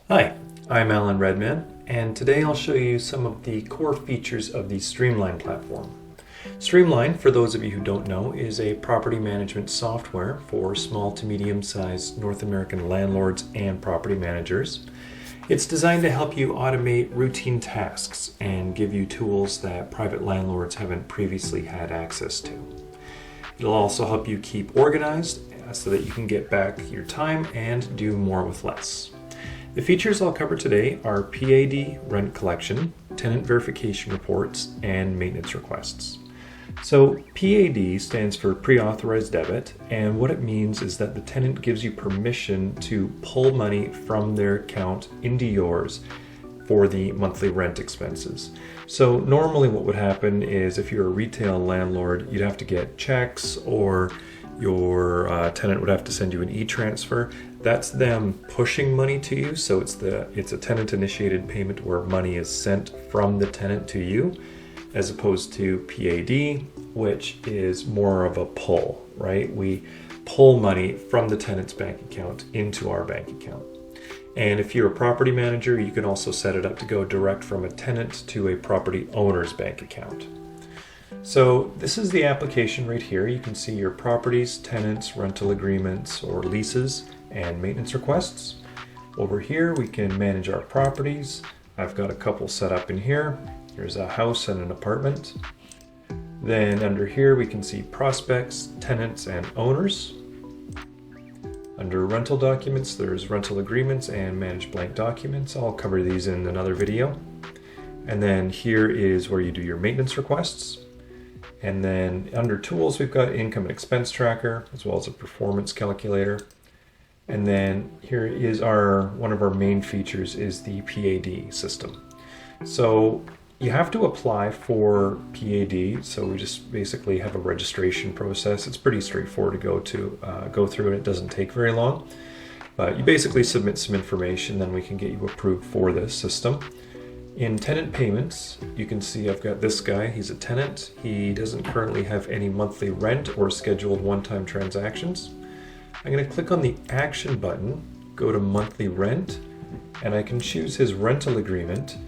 Hi, I'm Alan Redman, and today I'll show you some of the core features of the Streamline platform. Streamline, for those of you who don't know, is a property management software for small to medium-sized North American landlords and property managers. It's designed to help you automate routine tasks and give you tools that private landlords haven't previously had access to. It'll also help you keep organized so that you can get back your time and do more with less. The features I'll cover today are PAD rent collection, tenant verification reports, and maintenance requests. So PAD stands for pre-authorized debit, and what it means is that the tenant gives you permission to pull money from their account into yours for the monthly rent expenses. So normally what would happen is if you're a retail landlord, you'd have to get checks or your tenant would have to send you an e-transfer. That's them pushing money to you. So it's a tenant initiated payment where money is sent from the tenant to you, as opposed to PAD, which is more of a pull, right? We pull money from the tenant's bank account into our bank account. And if you're a property manager, you can also set it up to go direct from a tenant to a property owner's bank account. So this is the application right here. You can see your properties, tenants, rental agreements or leases, and maintenance requests. Over here we can manage our properties. I've got a couple set up in here. Here's a house and an apartment. Then under here we can see prospects, tenants, and owners. Under rental documents, there's rental agreements and manage blank documents. I'll cover these in another video. And then here is where you do your maintenance requests. And then under tools, we've got income and expense tracker, as well as a performance calculator. And then here is one of our main features is the PAD system. So you have to apply for PAD. So we just basically have a registration process. It's pretty straightforward to go through, and it doesn't take very long. But you basically submit some information, then we can get you approved for this system. In tenant payments, you can see I've got this guy. He's a tenant. He doesn't currently have any monthly rent or scheduled one-time transactions. I'm going to click on the action button, go to monthly rent, and I can choose his rental agreement.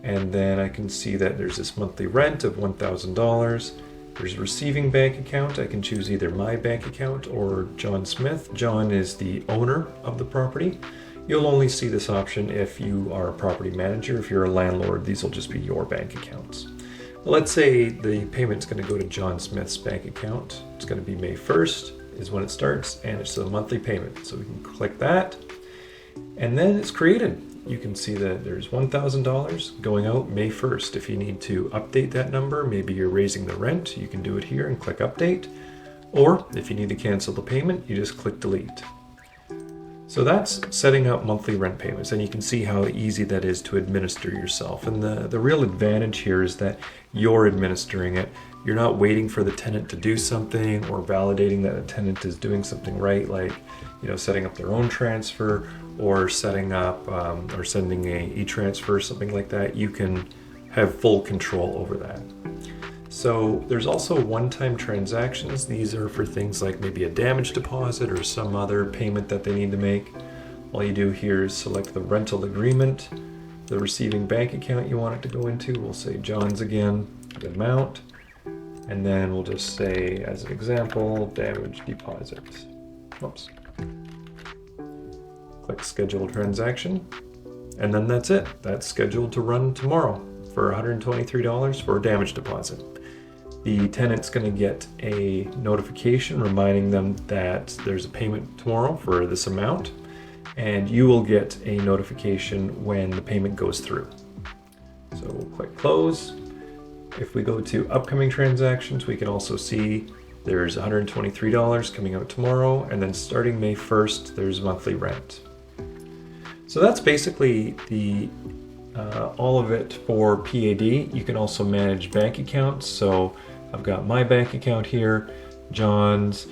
And then I can see that there's this monthly rent of $1,000. There's a receiving bank account. I can choose either my bank account or John Smith. John is the owner of the property. You'll only see this option if you are a property manager. If you're a landlord, these will just be your bank accounts. Let's say the payment's going to go to John Smith's bank account. It's going to be May 1st is when it starts, and it's a monthly payment. So we can click that, and then it's created. You can see that there's $1,000 going out May 1st. If you need to update that number, maybe you're raising the rent, you can do it here and click update. Or if you need to cancel the payment, you just click delete. So that's setting up monthly rent payments, and you can see how easy that is to administer yourself. And the real advantage here is that you're administering it. You're not waiting for the tenant to do something or validating that a tenant is doing something right, like setting up their own transfer or setting up or sending a e-transfer, something like that. You can have full control over that. So there's also one-time transactions. These are for things like maybe a damage deposit or some other payment that they need to make. All you do here is select the rental agreement, the receiving bank account you want it to go into. We'll say John's again, the amount, and then we'll just say, as an example, damage deposit. Oops. Click schedule transaction, and then that's it. That's scheduled to run tomorrow for $123 for a damage deposit. The tenant's going to get a notification reminding them that there's a payment tomorrow for this amount, and you will get a notification when the payment goes through. So we'll click close. If we go to upcoming transactions, we can also see there's $123 coming out tomorrow, and then starting May 1st, there's monthly rent. So that's basically all of it for PAD. You can also manage bank accounts. So I've got my bank account here, John's.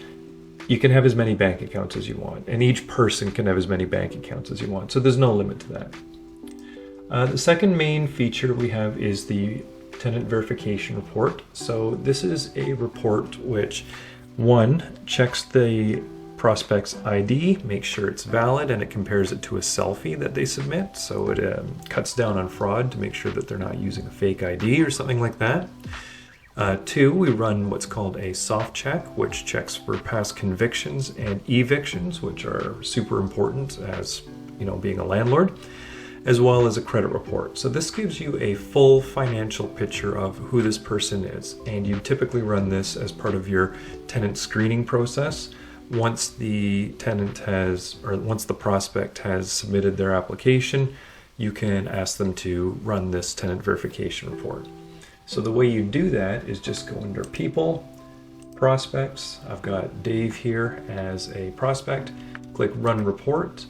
You can have as many bank accounts as you want, and each person can have as many bank accounts as you want. So there's no limit to that. The second main feature we have is the tenant verification report. So this is a report which, one, checks the prospect's ID, make sure it's valid, and it compares it to a selfie that they submit. So it cuts down on fraud to make sure that they're not using a fake ID or something like that. 2, we run what's called a soft check, which checks for past convictions and evictions, which are super important as being a landlord, as well as a credit report. So this gives you a full financial picture of who this person is, and you typically run this as part of your tenant screening process. Once the prospect has submitted their application, you can ask them to run this tenant verification report. So the way you do that is just go under People, Prospects. I've got Dave here as a prospect. Click Run Report,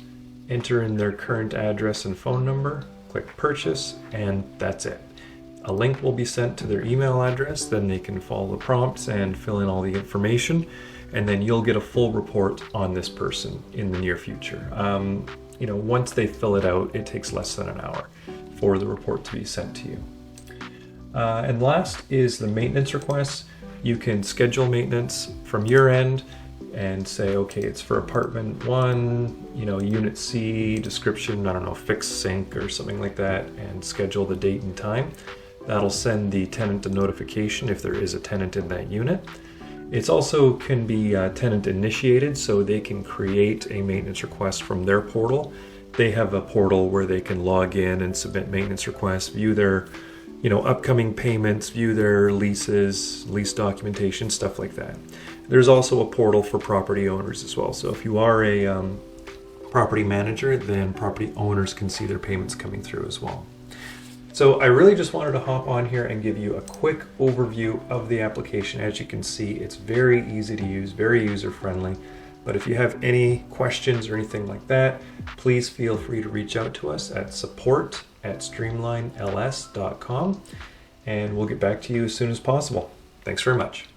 enter in their current address and phone number, click Purchase, and that's it. A link will be sent to their email address, then they can follow the prompts and fill in all the information, and then you'll get a full report on this person in the near future. Once they fill it out, it takes less than an hour for the report to be sent to you. And last is the maintenance requests. You can schedule maintenance from your end and say, okay, it's for apartment 1, unit C, description, fix sink or something like that, and schedule the date and time. That'll send the tenant a notification if there is a tenant in that unit. It's also can be tenant initiated, so they can create a maintenance request from their portal. They have a portal where they can log in and submit maintenance requests, view their upcoming payments, view their leases, lease documentation, stuff like that. There's also a portal for property owners as well. So if you are a property manager, then property owners can see their payments coming through as well. So I really just wanted to hop on here and give you a quick overview of the application. As you can see, it's very easy to use, very user-friendly. But if you have any questions or anything like that, please feel free to reach out to us at support@streamlinels.com, and we'll get back to you as soon as possible. Thanks very much.